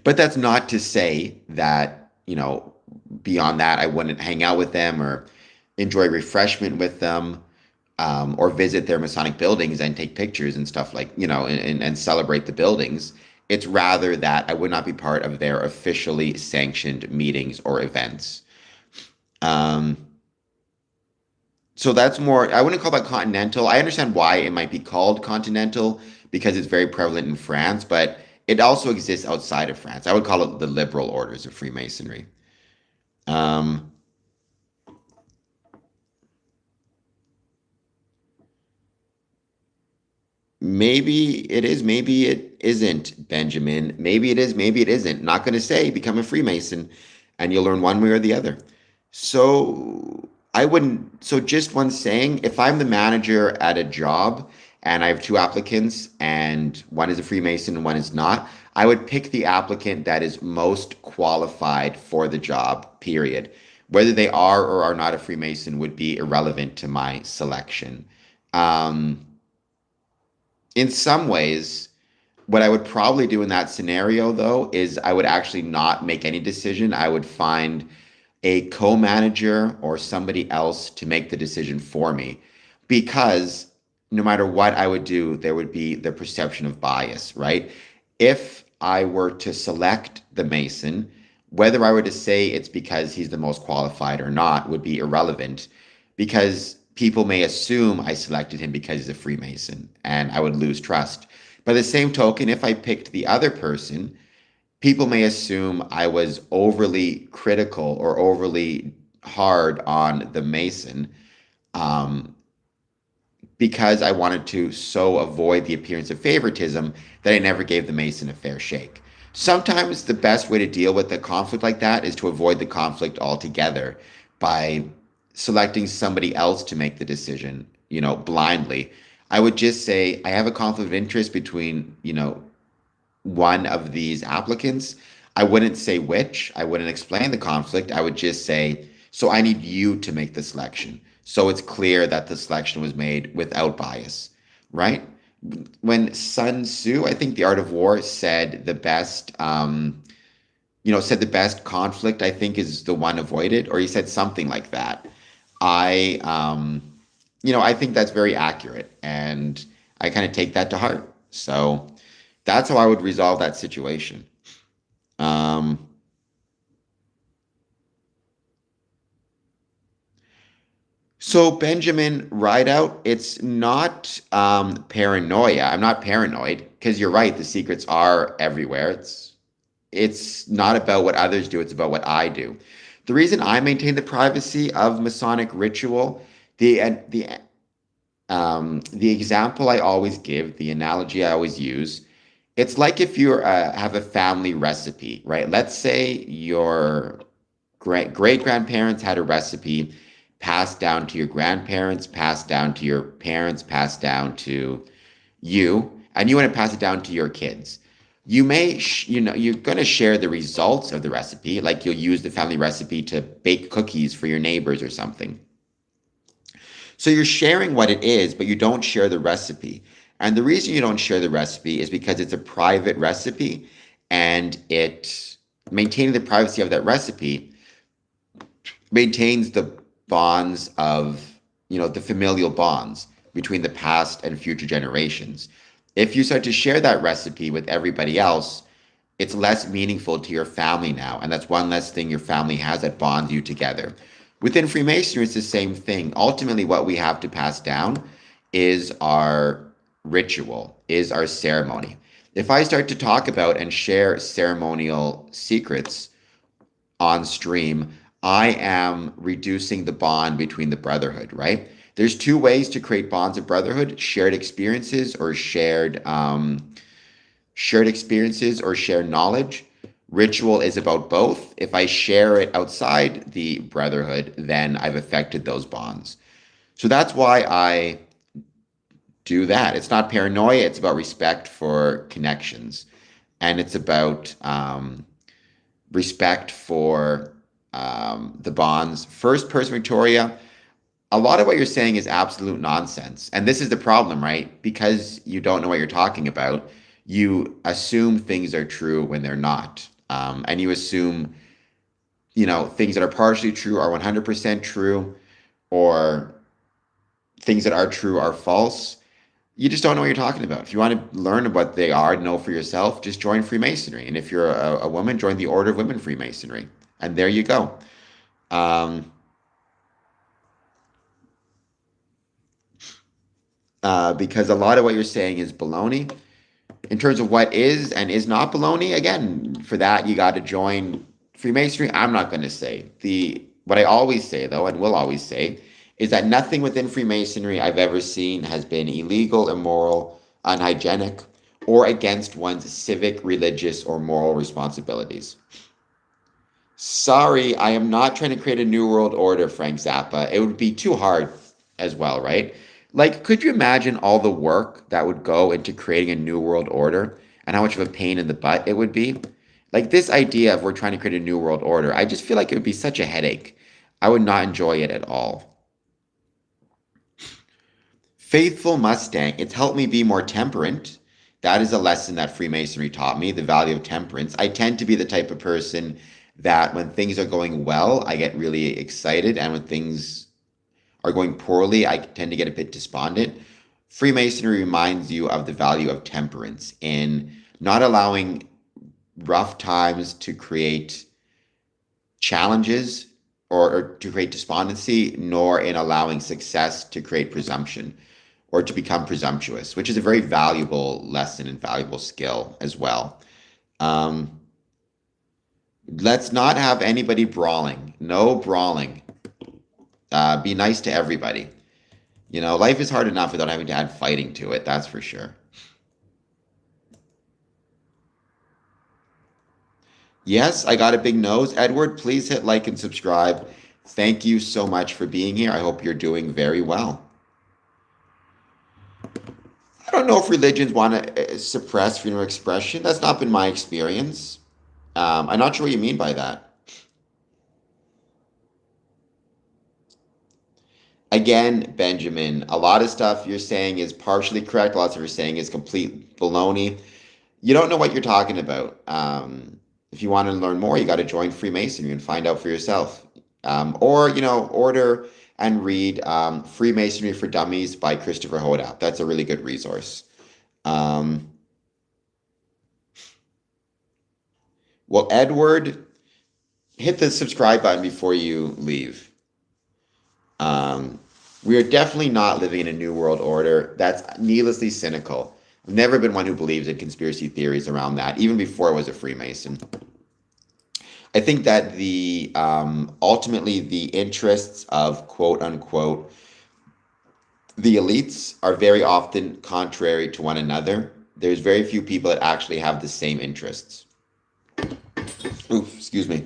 But that's not to say that, beyond that, I wouldn't hang out with them or enjoy refreshment with them, or visit their Masonic buildings and take pictures and stuff like, and celebrate the buildings. It's rather that I would not be part of their officially sanctioned meetings or events. Um, so that's more, I wouldn't call that continental. I understand why it might be called continental because it's very prevalent in France, but it also exists outside of France. I would call it the liberal orders of Freemasonry. Um, Maybe it is, maybe it isn't, Benjamin. Maybe it is, maybe it isn't. Not going to say become a Freemason and you'll learn one way or the other. So so just one saying, if I'm the manager at a job and I have two applicants and one is a Freemason and one is not, I would pick the applicant that is most qualified for the job, period. Whether they are or are not a Freemason would be irrelevant to my selection. Um, in some ways, what I would probably do in that scenario, though, is I would actually not make any decision. I would find a co-manager or somebody else to make the decision for me because no matter what I would do, there would be the perception of bias, right? If I were to select the Mason, whether I were to say it's because he's the most qualified or not would be irrelevant because people may assume I selected him because he's a Freemason and I would lose trust. By the same token, if I picked the other person, people may assume I was overly critical or overly hard on the Mason, um, because I wanted to so avoid the appearance of favoritism that I never gave the Mason a fair shake. Sometimes the best way to deal with a conflict like that is to avoid the conflict altogether by selecting somebody else to make the decision, blindly. I would just say, I have a conflict of interest between, one of these applicants. I wouldn't say which, I wouldn't explain the conflict. I would just say, so I need you to make the selection. So it's clear that the selection was made without bias, right? When Sun Tzu, I think The Art of War, said said the best conflict, I think, is the one avoided, or he said something like that. I, I think that's very accurate, and I kind of take that to heart. So that's how I would resolve that situation. Um, so Benjamin Rideout, it's not paranoia. I'm not paranoid because you're right. The secrets are everywhere. It's not about what others do. It's about what I do. The reason I maintain the privacy of Masonic ritual, the example I always give, the analogy I always use, it's like if you have a family recipe, right? Let's say your great grandparents had a recipe passed down to your grandparents, passed down to your parents, passed down to you, and you want to pass it down to your kids. You may, you're going to share the results of the recipe, like you'll use the family recipe to bake cookies for your neighbors or something. So you're sharing what it is, but you don't share the recipe. And the reason you don't share the recipe is because it's a private recipe, and it maintaining the privacy of that recipe maintains the bonds of, the familial bonds between the past and future generations. If you start to share that recipe with everybody else, it's less meaningful to your family now. And that's one less thing your family has that bonds you together. Within Freemasonry, it's the same thing. Ultimately, what we have to pass down is our ritual, is our ceremony. If I start to talk about and share ceremonial secrets on stream, I am reducing the bond between the brotherhood, right? There's two ways to create bonds of brotherhood: shared experiences or shared experiences or shared knowledge. Ritual is about both. If I share it outside the brotherhood, then I've affected those bonds. So that's why I do that. It's not paranoia. It's about respect for connections. And it's about respect for the bonds. First person Victoria, a lot of what you're saying is absolute nonsense. And this is the problem, right? Because you don't know what you're talking about, you assume things are true when they're not. And you assume, things that are partially true are 100% true, or things that are true are false. You just don't know what you're talking about. If you want to learn what they are, know for yourself, just join Freemasonry. And if you're a woman, join the Order of Women Freemasonry. And there you go. Because a lot of what you're saying is baloney. In terms of what is and is not baloney, again, for that, you got to join Freemasonry. I'm not going to say. What I always say, though, and will always say, is that nothing within Freemasonry I've ever seen has been illegal, immoral, unhygienic, or against one's civic, religious, or moral responsibilities. Sorry, I am not trying to create a new world order, Frank Zappa. It would be too hard as well, right? Like, could you imagine all the work that would go into creating a new world order and how much of a pain in the butt it would be? Like, this idea of we're trying to create a new world order, I just feel like it would be such a headache. I would not enjoy it at all. Faithful Mustang, it's helped me be more temperate. That is a lesson that Freemasonry taught me, the value of temperance. I tend to be the type of person that when things are going well, I get really excited, and when things are going poorly, I tend to get a bit despondent. Freemasonry reminds you of the value of temperance in not allowing rough times to create challenges or to create despondency, nor in allowing success to create presumption or to become presumptuous, which is a very valuable lesson and valuable skill as well. Let's not have anybody brawling. No brawling. Be nice to everybody. Life is hard enough without having to add fighting to it, that's for sure. Yes, I got a big nose. Edward, please hit like and subscribe. Thank you so much for being here. I hope you're doing very well. I don't know if religions want to suppress freedom of expression. That's not been my experience. I'm not sure what you mean by that. Again, Benjamin, a lot of stuff you're saying is partially correct. A lot of stuff you're saying is complete baloney. You don't know what you're talking about. If you want to learn more, you got to join Freemasonry and find out for yourself. Or order and read Freemasonry for Dummies by Christopher Hoda. That's a really good resource. Well, Edward, hit the subscribe button before you leave. We are definitely not living in a new world order. That's needlessly cynical. I've never been one who believes in conspiracy theories around that, even before I was a Freemason. I think that ultimately the interests of quote unquote the elites are very often contrary to one another. There's very few people that actually have the same interests. Oof, excuse me.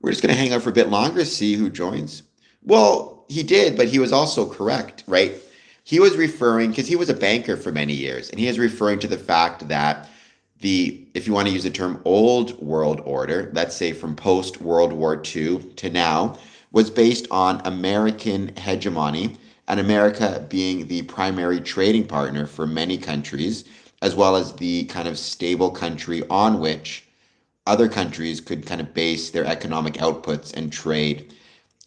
We're just going to hang out for a bit longer, see who joins. Well, he did, but he was also correct, right? He was referring, because he was a banker for many years, and he is referring to the fact that if you want to use the term old world order, let's say from post World War II to now, was based on American hegemony and America being the primary trading partner for many countries, as well as the kind of stable country on which other countries could kind of base their economic outputs and trade.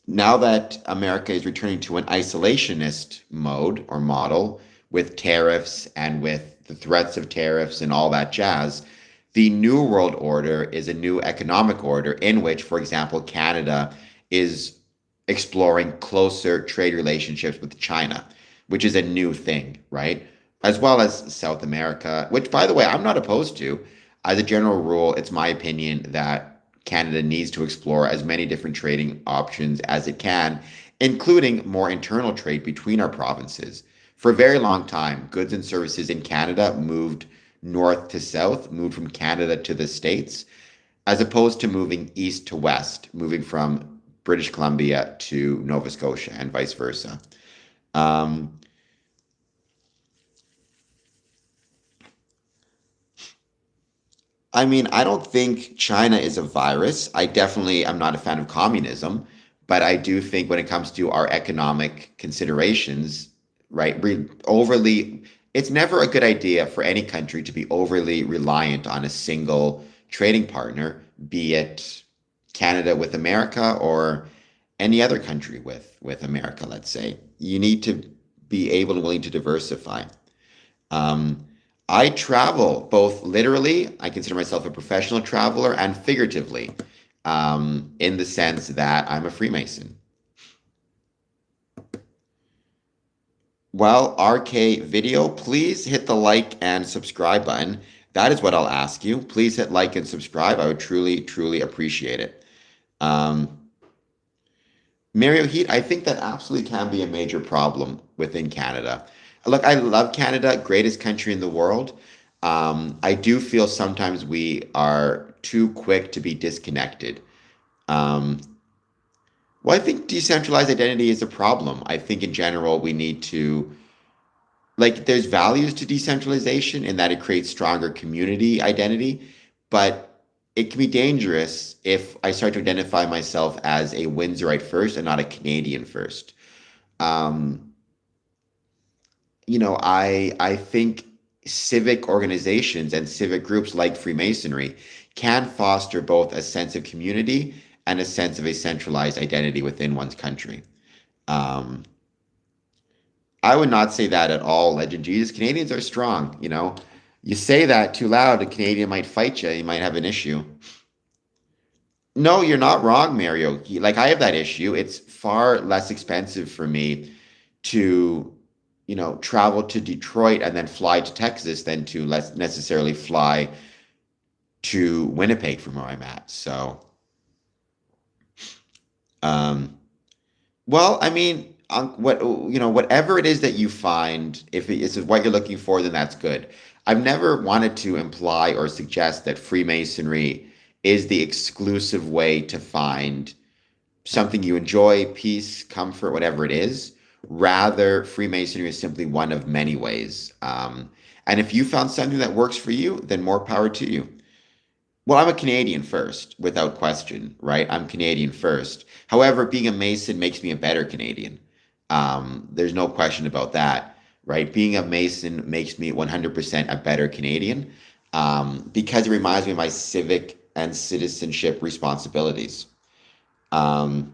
Now that America is returning to an isolationist mode or model with tariffs and with the threats of tariffs and all that jazz, the New World Order is a new economic order in which, for example, Canada is exploring closer trade relationships with China, which is a new thing, right? As well as South America, which, by the way, I'm not opposed to. As a general rule, it's my opinion that Canada needs to explore as many different trading options as it can, including more internal trade between our provinces. For a very long time, goods and services in Canada moved north to south, moved from Canada to the States, as opposed to moving east to west, moving from British Columbia to Nova Scotia and vice versa. Um, I mean, I don't think China is a virus. I definitely am not a fan of communism, but I do think when it comes to our economic considerations, right, it's never a good idea for any country to be overly reliant on a single trading partner, be it Canada with America or any other country with America, let's say. You need to be able and willing to diversify. Um, I travel both literally, I consider myself a professional traveler, and figuratively, in the sense that I'm a Freemason. Well, RK video, please hit the like and subscribe button. That is what I'll ask you. Please hit like and subscribe. I would truly, truly appreciate it. Um, Mario Heat, I think that absolutely can be a major problem within Canada. Look, I love Canada, greatest country in the world. I do feel sometimes we are too quick to be disconnected. Um, well, I think decentralized identity is a problem. I think in general we need to, like, there's values to decentralization in that it creates stronger community identity, but it can be dangerous if I start to identify myself as a Windsorite first and not a Canadian first. Um, I think civic organizations and civic groups like Freemasonry can foster both a sense of community and a sense of a centralized identity within one's country. Um, I would not say that at all, Legend Jesus. Canadians are strong, you know. You say that too loud, a Canadian might fight you. You might have an issue. No, you're not wrong, Mario. Like I have that issue. It's far less expensive for me to, travel to Detroit and then fly to Texas than to less necessarily fly to Winnipeg from where I'm at. So, um, well, I mean, whatever it is that you find, if it is what you're looking for, then that's good. I've never wanted to imply or suggest that Freemasonry is the exclusive way to find something you enjoy, peace, comfort, whatever it is. Rather, Freemasonry is simply one of many ways. And if you found something that works for you, then more power to you. Well, I'm a Canadian first, without question, right? I'm Canadian first. However, being a Mason makes me a better Canadian. There's no question about that, right? Being a Mason makes me 100% a better Canadian because it reminds me of my civic and citizenship responsibilities. Um,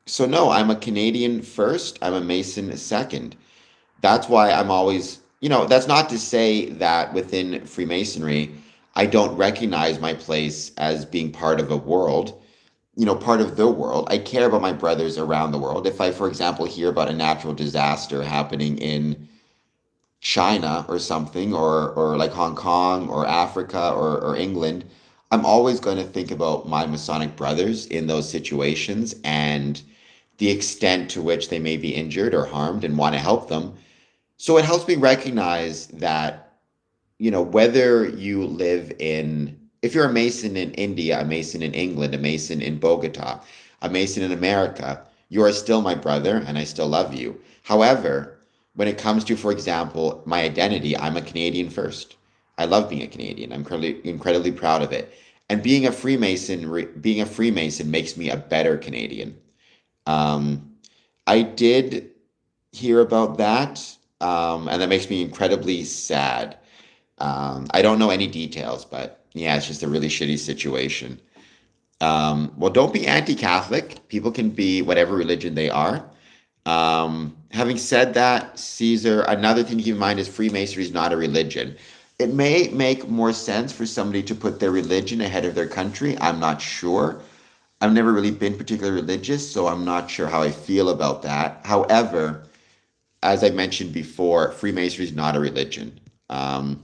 so, no, I'm a Canadian first, I'm a Mason second. That's why I'm always, that's not to say that within Freemasonry, I don't recognize my place as being part of a world, part of the world. I care about my brothers around the world. If I, for example, hear about a natural disaster happening in China or something, or like Hong Kong or Africa or England, I'm always going to think about my Masonic brothers in those situations and the extent to which they may be injured or harmed and want to help them. So it helps me recognize that, whether you live in, if you're a Mason in India, a Mason in England, a Mason in Bogota, a Mason in America, you are still my brother and I still love you. However, when it comes to, for example, my identity, I'm a Canadian first. I love being a Canadian. I'm incredibly proud of it. And being a Freemason makes me a better Canadian. Um, I did hear about that, and that makes me incredibly sad. I don't know any details, but yeah, it's just a really shitty situation. Well, don't be anti-Catholic. People can be whatever religion they are. Having said that, Caesar, another thing to keep in mind is Freemasonry is not a religion. It may make more sense for somebody to put their religion ahead of their country. I'm not sure. I've never really been particularly religious, so I'm not sure how I feel about that. However, as I mentioned before, Freemasonry is not a religion. Um,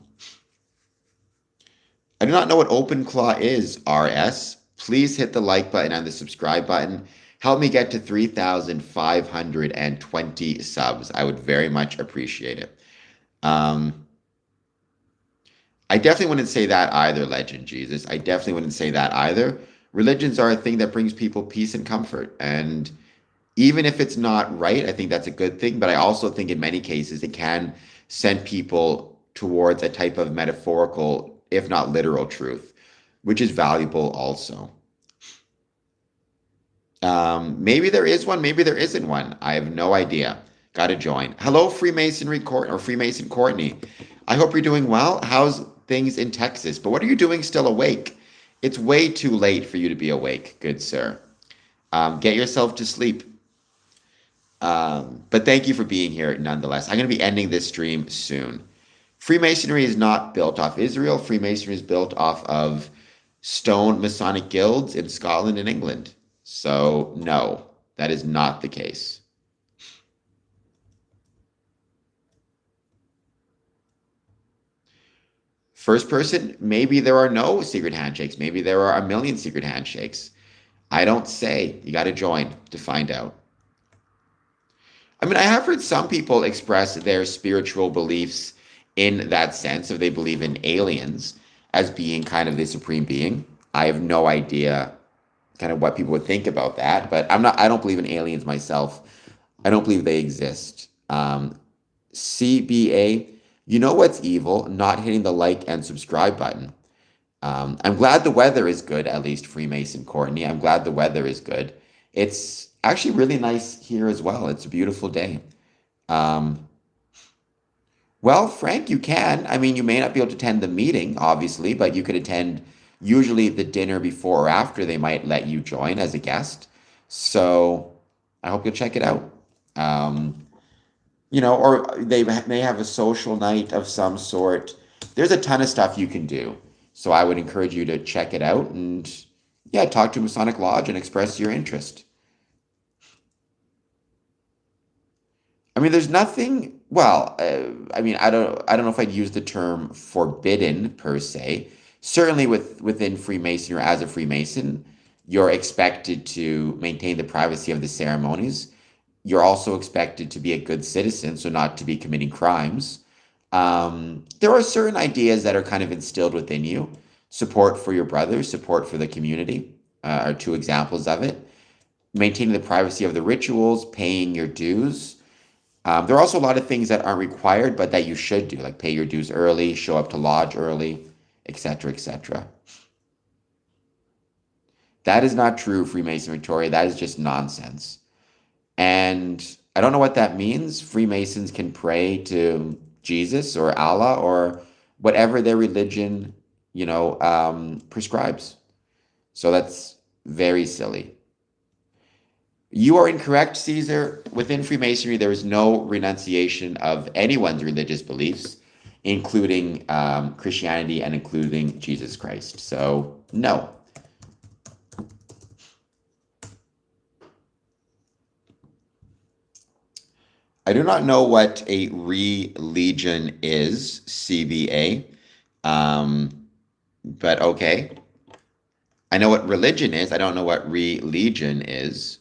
I do not know what Open Claw is, RS. Please hit the like button and the subscribe button. Help me get to 3,520 subs. I would very much appreciate it. Um, I definitely wouldn't say that either, Legend Jesus. I definitely wouldn't say that either. Religions are a thing that brings people peace and comfort. And even if it's not right, I think that's a good thing. But I also think in many cases it can send people towards a type of metaphorical, if not literal truth, which is valuable also. Maybe there is one, maybe there isn't one. I have no idea. Got to join. Hello, Freemasonry Court or Freemason Courtney. I hope you're doing well. How's things in Texas? But what are you doing still awake? It's way too late for you to be awake, good sir. Get yourself to sleep. But thank you for being here nonetheless. I'm going to be ending this stream soon. Freemasonry is not built off Israel. Freemasonry is built off of stone Masonic guilds in Scotland and England. So, no, that is not the case. First person, maybe there are no secret handshakes. Maybe there are a million secret handshakes. I don't say. You got to join to find out. I mean, I have heard some people express their spiritual beliefs in that sense of they believe in aliens as being kind of the supreme being. I have no idea kind of what people would think about that, but I don't believe in aliens myself. I don't believe they exist. CBA, you know what's evil? Not hitting the like and subscribe button. I'm glad the weather is good, at least Freemason Courtney. I'm glad the weather is good. It's actually really nice here as well. It's a beautiful day. Um, well, Frank, you can. I mean, you may not be able to attend the meeting, obviously, but you could attend usually the dinner before or after. They might let you join as a guest. So I hope you'll check it out. Um, or they may have a social night of some sort. There's a ton of stuff you can do. So I would encourage you to check it out and, yeah, talk to Masonic Lodge and express your interest. I mean, there's nothing. Well, I mean, I don't know if I'd use the term forbidden per se. Certainly, within Freemasonry or as a Freemason, you're expected to maintain the privacy of the ceremonies. You're also expected to be a good citizen, so not to be committing crimes. There are certain ideas that are kind of instilled within you. Support for your brothers, support for the community, are two examples of it. Maintaining the privacy of the rituals, paying your dues. There are also a lot of things that aren't required, but that you should do, like pay your dues early, show up to lodge early, etc., etc. That is not true, Freemason Victoria. That is just nonsense. And I don't know what that means. Freemasons can pray to Jesus or Allah or whatever their religion, prescribes. So that's very silly. You are incorrect, Caesar. Within Freemasonry, there is no renunciation of anyone's religious beliefs, including Christianity and including Jesus Christ. So, no. I do not know what a religion is, CBA, but okay. I know what religion is. I don't know what religion is.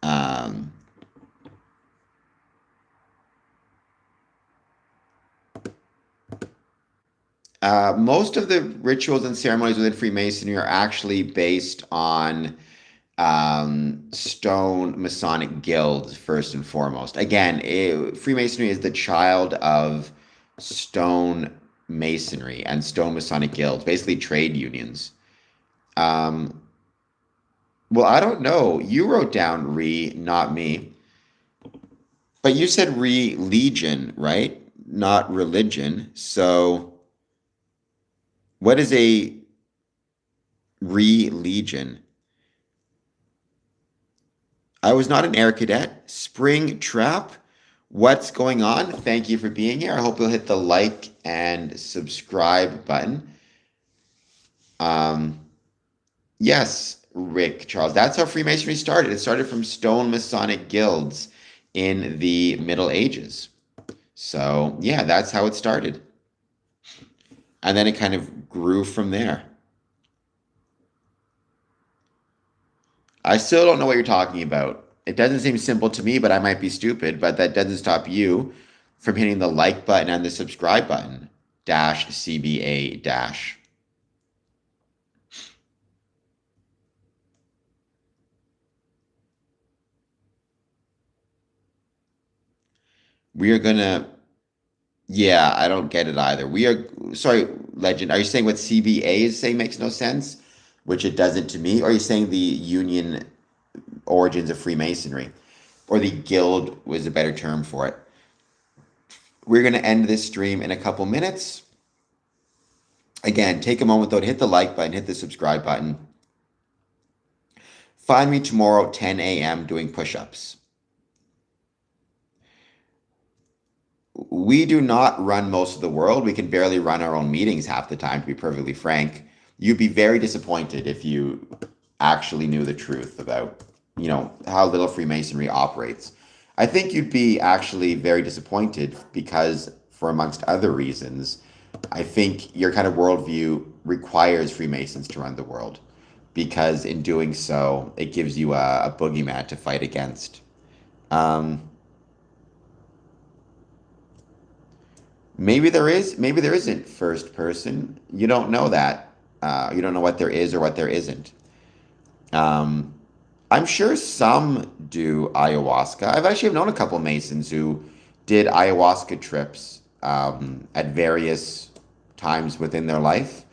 Um, Most of the rituals and ceremonies within Freemasonry are actually based on stone Masonic guilds, first and foremost. Again, Freemasonry is the child of stone masonry and stone Masonic guilds, basically trade unions. Um, well, I don't know. You wrote down re, not me. But you said religion, right? Not religion. So what is a religion? I was not an air cadet. Spring trap. What's going on? Thank you for being here. I hope you'll hit the like and subscribe button. Um, yes, Rick Charles. That's how Freemasonry started. It started from stone Masonic guilds in the Middle Ages. So, yeah, that's how it started. And then it kind of grew from there. I still don't know what you're talking about. It doesn't seem simple to me, but I might be stupid. But that doesn't stop you from hitting the like button and the subscribe button. Dash CBA dash. We are gonna. Yeah, I don't get it either. We are. Sorry, Legend. Are you saying what CBA is saying makes no sense? Which it doesn't to me. Or are you saying the union origins of Freemasonry? Or the guild was a better term for it? We're going to end this stream in a couple minutes. Again, take a moment though to hit the like button, hit the subscribe button. Find me tomorrow at 10 a.m. doing push-ups. We do not run most of the world. We can barely run our own meetings half the time, to be perfectly frank. You'd be very disappointed if you actually knew the truth about, how little Freemasonry operates. I think you'd be actually very disappointed because, for amongst other reasons, I think your kind of worldview requires Freemasons to run the world because in doing so, it gives you a boogeyman to fight against. Um, maybe there isn't first person. You don't know that. You don't know what there is or what there isn't. Um, I'm sure some do ayahuasca. I've actually known a couple Masons who did ayahuasca trips at various times within their life,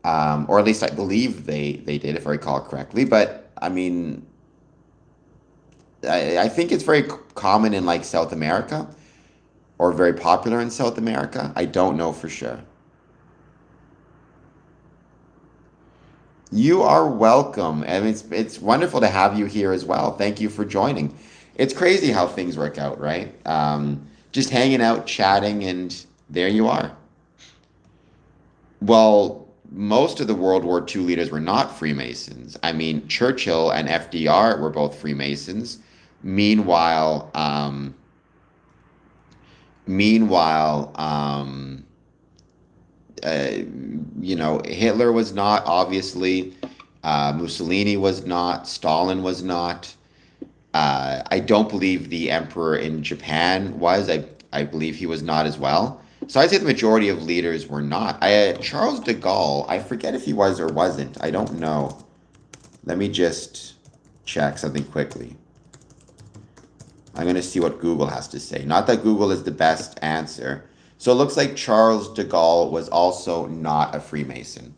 or at least I believe they did, if I recall correctly. But I mean, I think it's very common in like South America or very popular in South America. I don't know for sure. You are welcome, and it's wonderful to have you here as well. Thank you for joining. It's crazy how things work out, right? Just hanging out, chatting, and there you are. Well, most of the World War II leaders were not Freemasons. I mean, Churchill and FDR were both Freemasons. Meanwhile, meanwhile, uh, Hitler was not, obviously. Mussolini was not. Stalin was not. I don't believe the emperor in Japan was. I believe he was not as well. So I'd say the majority of leaders were not. Charles de Gaulle, I forget if he was or wasn't. I don't know. Let me just check something quickly. I'm going to see what Google has to say. Not that Google is the best answer. So it looks like Charles de Gaulle was also not a Freemason.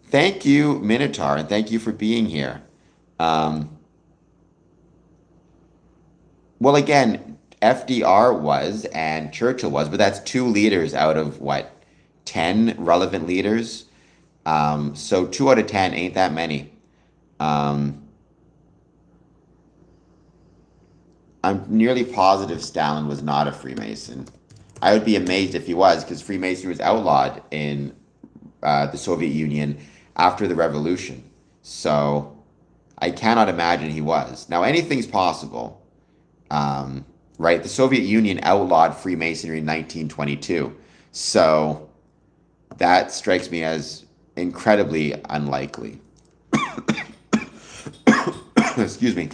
Thank you, Minotaur, and thank you for being here. Um, well, again, FDR was and Churchill was, but that's two leaders out of what, 10 relevant leaders? So 2 out of 10 ain't that many. Um, I'm nearly positive Stalin was not a Freemason. I would be amazed if he was, because Freemasonry was outlawed in the Soviet Union after the revolution. So I cannot imagine he was. Now, anything's possible, right? The Soviet Union outlawed Freemasonry in 1922. So that strikes me as incredibly unlikely. Excuse me.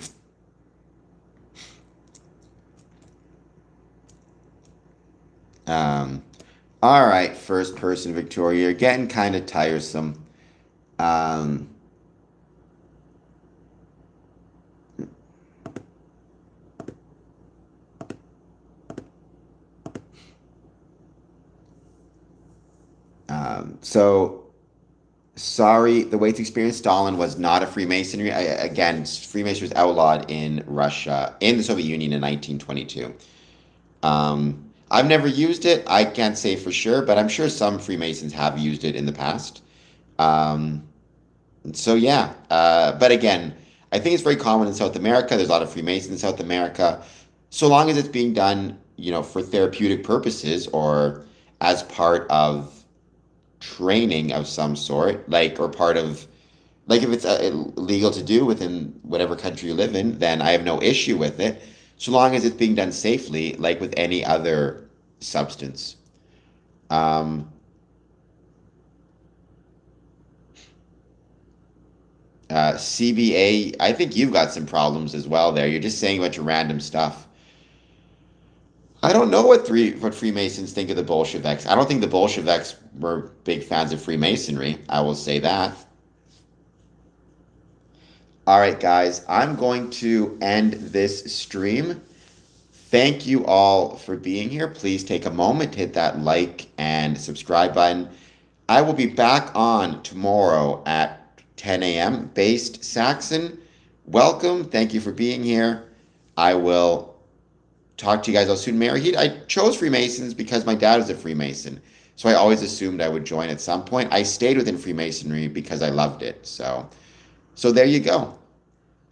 Um, All right, first person, Victoria. You're getting kind of tiresome. Um, so sorry, the Waits experience. Stalin was not a Freemasonry. Again, Freemasonry was outlawed in Russia, in the Soviet Union in 1922. I've never used it. I can't say for sure, but I'm sure some Freemasons have used it in the past. Um, so yeah, but again, I think it's very common in South America. There's a lot of Freemasons in South America. So long as it's being done, for therapeutic purposes or as part of training of some sort, like or part of like if it's legal to do within whatever country you live in, then I have no issue with it, so long as it's being done safely, like with any other substance. Um, CBA, I think you've got some problems as well there. You're just saying a bunch of random stuff. I don't know what Freemasons think of the Bolsheviks. I don't think the Bolsheviks were big fans of Freemasonry. I will say that. All right, guys, I'm going to end this stream. Thank you all for being here. Please take a moment to hit that like and subscribe button. I will be back on tomorrow at 10 a.m. Based Saxon. Welcome. Thank you for being here. I will talk to you guys all soon. Mary, I chose Freemasons because my dad is a Freemason. So I always assumed I would join at some point. I stayed within Freemasonry because I loved it. So there you go.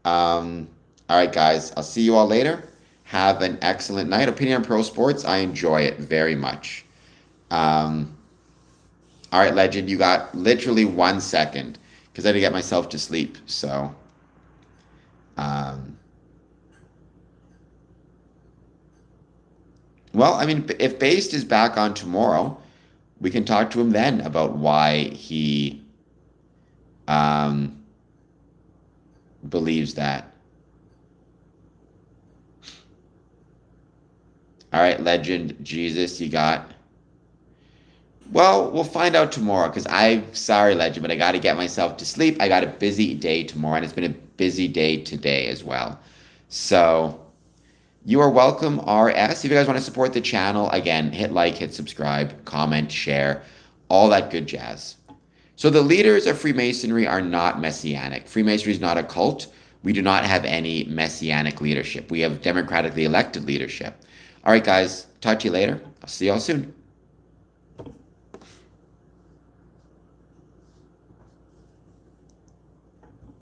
All right, guys. I'll see you all later. Have an excellent night. Opinion on Pro Sports. I enjoy it very much. Um, all right, Legend. You got literally 1 second because I had to get myself to sleep. So, um, well, I mean, if Based is back on tomorrow, we can talk to him then about why he um, believes that. All right, Legend, Jesus, you got. Well, we'll find out tomorrow because sorry, Legend, but I got to get myself to sleep. I got a busy day tomorrow, and it's been a busy day today as well. So you are welcome, RS. If you guys want to support the channel, again, hit like, hit subscribe, comment, share, all that good jazz. So the leaders of Freemasonry are not messianic. Freemasonry is not a cult. We do not have any messianic leadership. We have democratically elected leadership. All right, guys, talk to you later. I'll see you all soon.